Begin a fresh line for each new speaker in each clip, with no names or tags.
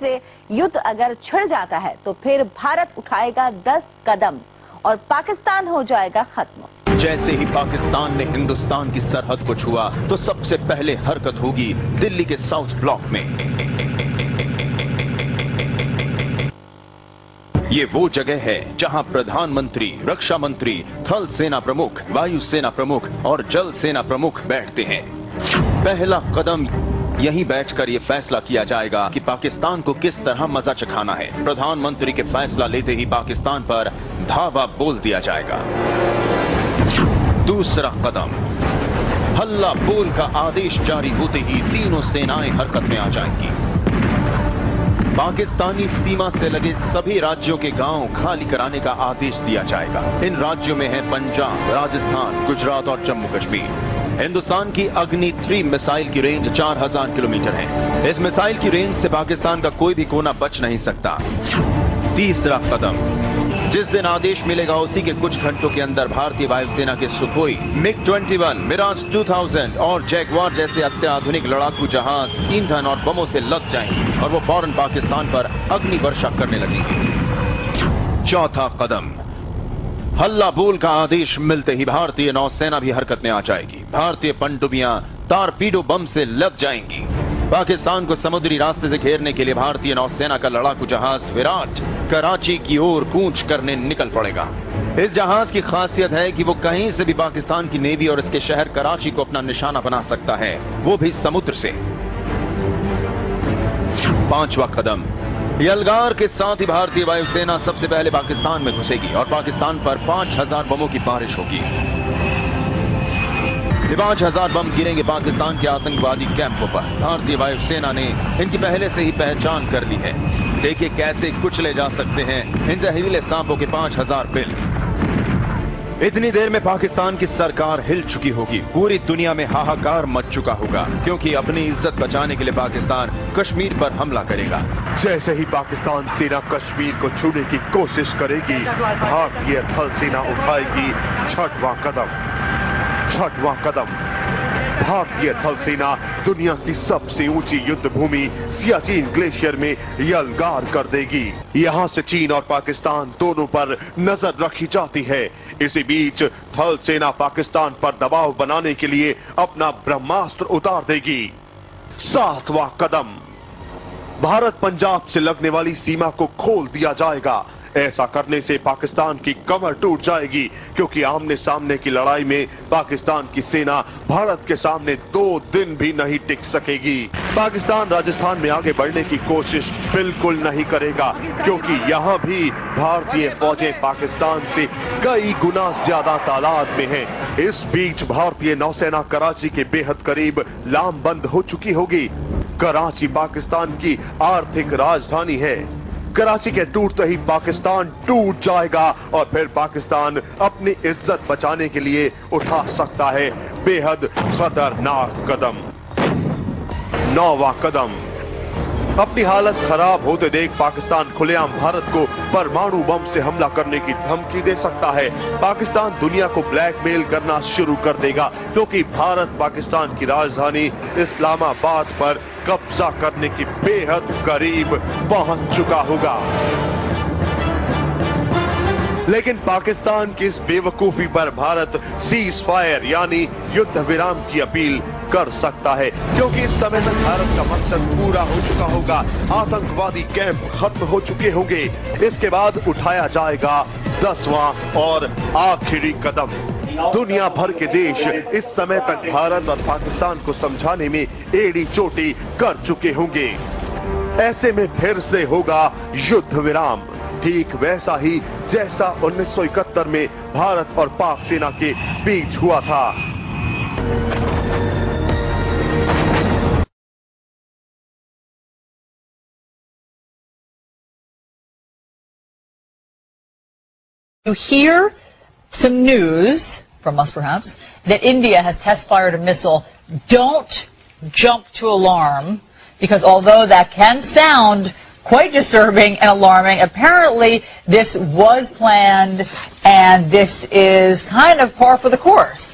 से युद्ध अगर छिड़ जाता है तो फिर भारत उठाएगा 10 कदम और पाकिस्तान हो जाएगा खत्म।
जैसे ही पाकिस्तान ने हिंदुस्तान की सरहद को छुआ तो सबसे पहले हरकत होगी दिल्ली के साउथ ब्लॉक में। ये वो जगह है जहां प्रधानमंत्री, रक्षा मंत्री, थल सेना प्रमुख, वायु सेना प्रमुख और जल सेना प्रमुख बैठते हैं। पहला कदम यहीं बैठकर ये फैसला किया जाएगा कि पाकिस्तान को किस तरह मजा चखाना है। प्रधानमंत्री के फैसला लेते ही पाकिस्तान पर धावा बोल दिया जाएगा। दूसरा कदम, हल्ला बोल का आदेश जारी होते ही तीनों सेनाएं हरकत में आ जाएंगी। पाकिस्तानी सीमा से लगे सभी राज्यों के गांव खाली कराने का आदेश दिया जाएगा। इन राज्यों में है पंजाब, राजस्थान, गुजरात और जम्मू कश्मीर। हिंदुस्तान की अग्नि 3 मिसाइल की रेंज 4000 किलोमीटर है। इस मिसाइल की रेंज से पाकिस्तान का कोई भी कोना बच नहीं सकता। तीसरा कदम, जिस दिन आदेश मिलेगा उसी के कुछ घंटों के अंदर भारतीय वायुसेना के सुखोई, MiG-21, मिराज 2000 और जैगवार जैसे अत्याधुनिक लड़ाकू जहाज ईंधन और बमों से लग जाएंगे और वो फौरन पाकिस्तान पर अग्नि वर्षा करने लगेंगे। चौथा कदम, हल्ला बोल का आदेश मिलते ही भारतीय नौसेना भी हरकत में आ जाएगी। भारतीय पनडुब्बियां टारपीडो बम से लग जाएंगी। पाकिस्तान को समुद्री रास्ते से घेरने के लिए भारतीय नौसेना का लड़ाकू जहाज विराट कराची की ओर कूच करने निकल पड़ेगा। इस जहाज की खासियत है कि वो कहीं से भी पाकिस्तान की नेवी और इसके शहर कराची को अपना निशाना बना सकता है, वो भी समुद्र से। पांचवा कदम, यलगार के साथ ही भारतीय वायुसेना सबसे पहले पाकिस्तान में घुसेगी और पाकिस्तान पर 5000 बमों की बारिश होगी। 5000 बम गिरेंगे पाकिस्तान के आतंकवादी कैंपों पर। भारतीय वायुसेना ने इनकी पहले से ही पहचान कर ली है। देखिए कैसे कुचले जा सकते हैं इन जहरीले सांपों के 5000 बिल। इतनी देर में पाकिस्तान की सरकार हिल चुकी होगी। पूरी दुनिया में हाहाकार मच चुका होगा क्योंकि अपनी इज्जत बचाने के लिए पाकिस्तान कश्मीर पर हमला करेगा।
जैसे ही पाकिस्तान सेना कश्मीर को छूने की कोशिश करेगी, भारतीय थल सेना उठाएगी छठवां कदम। छठवां कदम, भारतीय थल सेना दुनिया की सबसे ऊंची युद्ध भूमि सियाचिन ग्लेशियर में यलगार कर देगी। यहां से चीन और पाकिस्तान दोनों पर नजर रखी जाती है। इसी बीच थल सेना पाकिस्तान पर दबाव बनाने के लिए अपना ब्रह्मास्त्र उतार देगी। सातवां कदम, भारत पंजाब से लगने वाली सीमा को खोल दिया जाएगा। ऐसा करने से पाकिस्तान की कमर टूट जाएगी क्योंकि आमने सामने की लड़ाई में पाकिस्तान की सेना भारत के सामने 2 दिन भी नहीं टिक सकेगी। पाकिस्तान राजस्थान में आगे बढ़ने की कोशिश बिल्कुल नहीं करेगा क्योंकि यहाँ भी भारतीय फौजें पाकिस्तान से कई गुना ज्यादा तादाद में हैं। इस बीच भारतीय नौसेना कराची के बेहद करीब लामबंद हो चुकी होगी। कराची पाकिस्तान की आर्थिक राजधानी है। कराची के टूटते ही पाकिस्तान टूट जाएगा और फिर पाकिस्तान अपनी इज्जत बचाने के लिए उठा सकता है बेहद खतरनाक कदम। 9वां कदम, अपनी हालत खराब होते देख पाकिस्तान खुलेआम भारत को परमाणु बम से हमला करने की धमकी दे सकता है। पाकिस्तान दुनिया को ब्लैकमेल करना शुरू कर देगा क्योंकि भारत पाकिस्तान की राजधानी इस्लामाबाद पर कब्जा करने की बेहद करीब पहुंच चुका होगा। लेकिन पाकिस्तान की इस बेवकूफी पर भारत सीज फायर यानी युद्ध विराम की अपील कर सकता है क्योंकि इस समय तक भारत का मकसद पूरा हो चुका होगा। आतंकवादी कैंप खत्म हो चुके होंगे। इसके बाद उठाया जाएगा 10वां और आखिरी कदम। दुनिया भर के देश इस समय तक भारत और पाकिस्तान को समझाने में एड़ी चोटी कर चुके होंगे। ऐसे में फिर से होगा युद्ध विराम, ठीक वैसा ही जैसा 1971 में भारत और पाक सेना के बीच हुआ था।
You hear some news from us, perhaps, that India has test-fired a missile. Don't jump to alarm, because although that can sound quite disturbing and alarming, apparently this was planned, and this is kind of par for the course.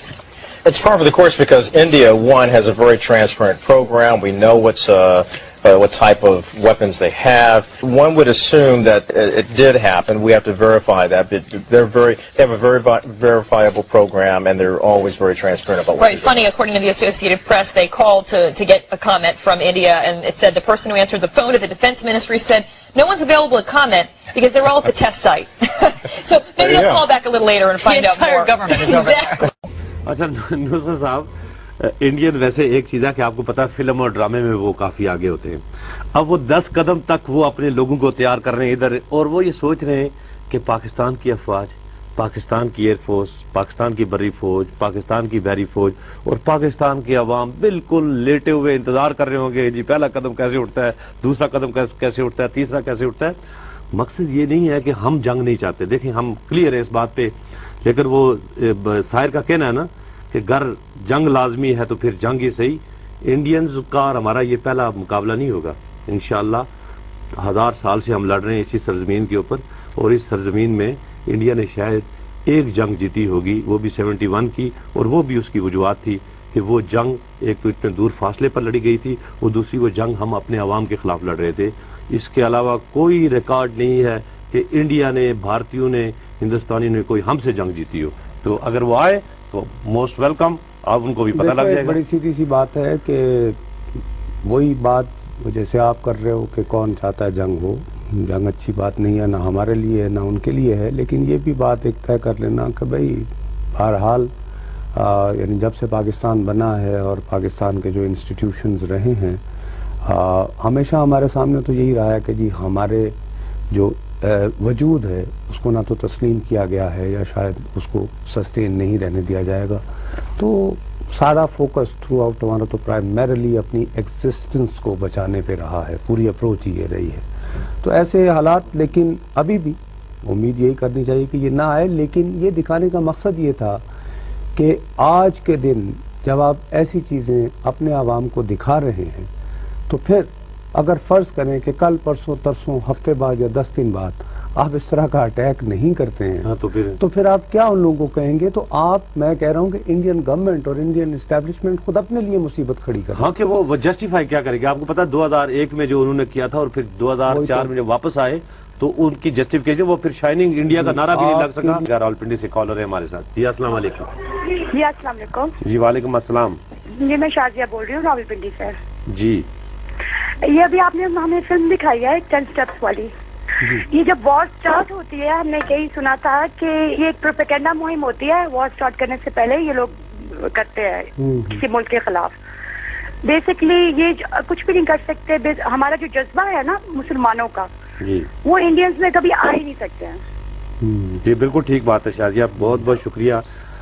It's par for the course because India, one, has a very transparent program. We know what's what type of weapons they have. One would assume that it did happen. We have to verify that. But they have a very verifiable program, and they're always very transparent about what
Right. Funny, according to the Associated Press, they called to get a comment from India, and it said the person who answered the phone to the Defense Ministry said no one's available to comment because they're all at the test site. So maybe they'll call back a little later and find out more.
The entire government is over there.
अच्छा नुसरत साहब, Indian वैसे एक चीज़ है कि आपको पता है film और ड्रामे में वो काफ़ी आगे होते हैं। अब वो 10 कदम तक वो अपने लोगों को तैयार कर रहे हैं इधर, और वो ये सोच रहे हैं कि पाकिस्तान की अफवाज, पाकिस्तान की एयरफोर्स, पाकिस्तान की बर्री फौज, पाकिस्तान की बहरी फौज और पाकिस्तान की अवाम बिल्कुल लेटे हुए इंतजार कर रहे होंगे जी पहला कदम कैसे उठता है, दूसरा कदम कैसे उठता है, तीसरा कैसे उठता है। मकसद ये नहीं है कि हम जंग नहीं चाहते, देखें हम क्लियर है इस बात पे, लेकिन वो शायर का कहना है ना कि अगर जंग लाजमी है तो फिर जंग ही सही। इंडियंस का और हमारा ये पहला मुकाबला नहीं होगा। इंशाअल्लाह 1000 साल से हम लड़ रहे हैं इसी सरजमीन के ऊपर, और इस सरजमीन में इंडिया ने शायद एक जंग जीती होगी, वो भी 71 की, और वो भी उसकी वजूहत थी कि वो जंग एक तो इतने दूर फासले पर लड़ी गई थी, और दूसरी वो जंग हम अपने अवाम के खिलाफ लड़ रहे थे। इसके अलावा कोई रिकॉर्ड नहीं है कि इंडिया ने, भारतीयों ने, हिंदुस्तानी ने कोई हमसे जंग जीती हो। तो अगर वो आए तो मोस्ट वेलकम, आप उनको भी पता लग जाएगा।
बड़ी सीधी सी बात है कि वही बात जैसे आप कर रहे हो कि कौन चाहता है जंग हो, जंग अच्छी बात नहीं है, ना हमारे लिए है ना उनके लिए है, लेकिन ये भी बात एक तय कर लेना कि भाई बहरहाल यानी जब से पाकिस्तान बना है और पाकिस्तान के जो इंस्टीट्यूशंस रहे हैं हमेशा हमारे सामने तो यही रहा है कि जी हमारे जो वजूद है उसको ना तो तस्लीम किया गया है या शायद उसको सस्टेन नहीं रहने दिया जाएगा। तो सारा फोकस थ्रू आउट हमारा तो प्राइमरीली अपनी एग्जिस्टेंस को बचाने पे रहा है, पूरी अप्रोच ये रही है। तो ऐसे हालात, लेकिन अभी भी उम्मीद यही करनी चाहिए कि ये ना आए, लेकिन ये दिखाने का मकसद ये था कि आज के दिन जब आप ऐसी चीज़ें अपने आवाम को दिखा रहे हैं तो फिर अगर फर्ज करें कि कल परसों तरसों हफ्ते बाद या 10 दिन बाद आप इस तरह का अटैक नहीं करते हैं
हाँ, तो फिर आप
क्या उन लोगों को कहेंगे? तो मैं कह रहा हूं कि इंडियन गवर्नमेंट और इंडियन एस्टेब्लिशमेंट खुद अपने लिए मुसीबत खड़ी कर।
हाँ कि वो जस्टिफाई क्या करेंगे? आपको पता है 2001 में जो उन्होंने किया था और फिर 2004 में जब वापस आए तो उनकी जस्टिफिकेशन, वो फिर शाइनिंग इंडिया का नारा भी नहीं लग सका। रावलपिंडी से कॉलर है हमारे साथ। जी अस्सलाम वालेकुम।
जी अस्सलाम वालेकुम।
जी वालेकुम अस्सलाम।
जी मैं शाजिया बोल रही हूँ रावलपिंडी से।
जी
ये अभी आपने हमें फिल्म दिखाई है 10 स्टेप्स वाली। ये जब वॉर स्टार्ट होती है हमने यही सुना था कि ये एक प्रोपेगेंडा मुहिम होती है, वॉर स्टार्ट करने से पहले ये लोग करते हैं किसी मुल्क के खिलाफ। बेसिकली ये कुछ भी नहीं कर सकते। हमारा जो जज्बा है ना मुसलमानों का, वो इंडियंस में कभी आ ही नहीं सकते हैं।
जी बिल्कुल ठीक बात है शाजिया, बहुत बहुत शुक्रिया।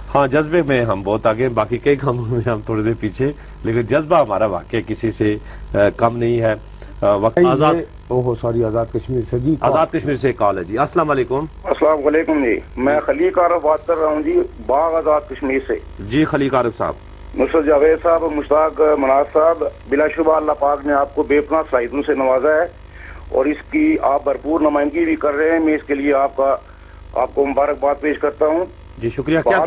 हाँ जज्बे में हम बहुत आगे, बाकी कई कामों में हम थोड़े देर पीछे, लेकिन जज्बा हमारा वाकई किसी से कम नहीं है। वक्त आजाद,
ओहो सॉरी, आजाद कश्मीर से। जी
आजाद कश्मीर से कॉल है। जी अस्सलाम वालेकुम।
अस्सलाम वालेकुम जी, मैं खलीक आरफ बात कर रहा हूँ जी, बाग आजाद कश्मीर से।
जी खलीक आरफ साहब।
नुसरत जावेद साहब, मुश्ताक मनाज साहब, बिलाशुबा अल्लाह पाक ने आपको बेपनाह सलाहियतों से नवाजा है और इसकी आप भरपूर नुमाइंदगी भी कर रहे हैं। मैं इसके लिए आपको मुबारकबाद पेश करता हूँ।
जी शुक्रिया। क्या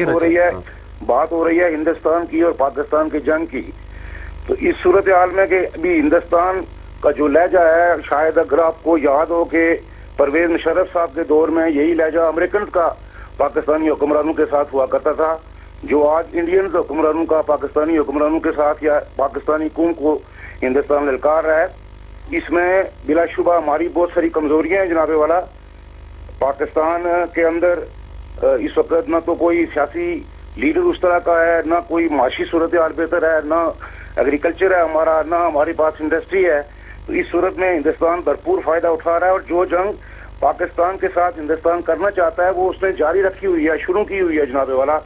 बात हो रही है हिंदुस्तान की और पाकिस्तान की जंग की। तो इस सूरत हाल में कि अभी हिंदुस्तान का जो लहजा है, शायद अगर आपको याद हो कि परवेज मुशर्रफ साहब के दौर में यही लहजा अमेरिकन का पाकिस्तानी हुक्मरानों के साथ हुआ करता था, जो आज इंडियन हुक्मरानों का पाकिस्तानी हुक्मरानों के साथ या पाकिस्तानी कौम को हिंदुस्तान ललकार रहा है। इसमें बिलाशुबा हमारी बहुत सारी कमजोरियां हैं जनाबे वाला। पाकिस्तान के अंदर इस वक्त न तो कोई सियासी लीडर उस तरह का है, ना कोई माशी सूरत हाल बेहतर है, ना एग्रीकल्चर है हमारा, ना हमारे पास इंडस्ट्री है। तो इस सूरत में हिंदुस्तान भरपूर फायदा उठा रहा है और जो जंग पाकिस्तान के साथ हिंदुस्तान करना चाहता है वो उसने जारी रखी हुई है, शुरू की हुई है जनाबे वाला।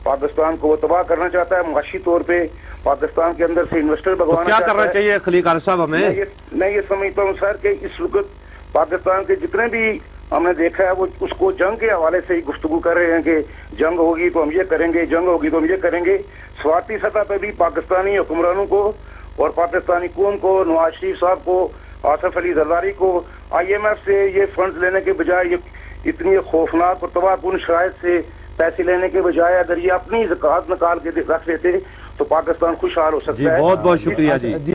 पाकिस्तान को वो तबाह करना चाहता है माशी तौर पे, पाकिस्तान के अंदर से इन्वेस्टर भगवाना
तो क्या करना चाहिए खलीक आरफ साहब हमें?
मैं ये समझता हूँ सर कि इस वक्त पाकिस्तान के जितने भी हमने देखा है वो उसको जंग के हवाले से ही गुफ्तगू कर रहे हैं कि जंग होगी तो हम ये करेंगे, जंग होगी तो हम ये करेंगे। स्वार्थी सतह पर भी पाकिस्तानी हुक्मरानों को और पाकिस्तानी कौम को, नवाज शरीफ साहब को, आसिफ अली जरदारी को IMF से ये फंड लेने के बजाय, ये इतनी खौफनाक और तबाहकुन शराइत से पैसे लेने के बजाय अगर ये अपनी ज़कात निकाल के रख लेते तो पाकिस्तान खुशहाल हो सकता है।
बहुत बहुत शुक्रिया जी।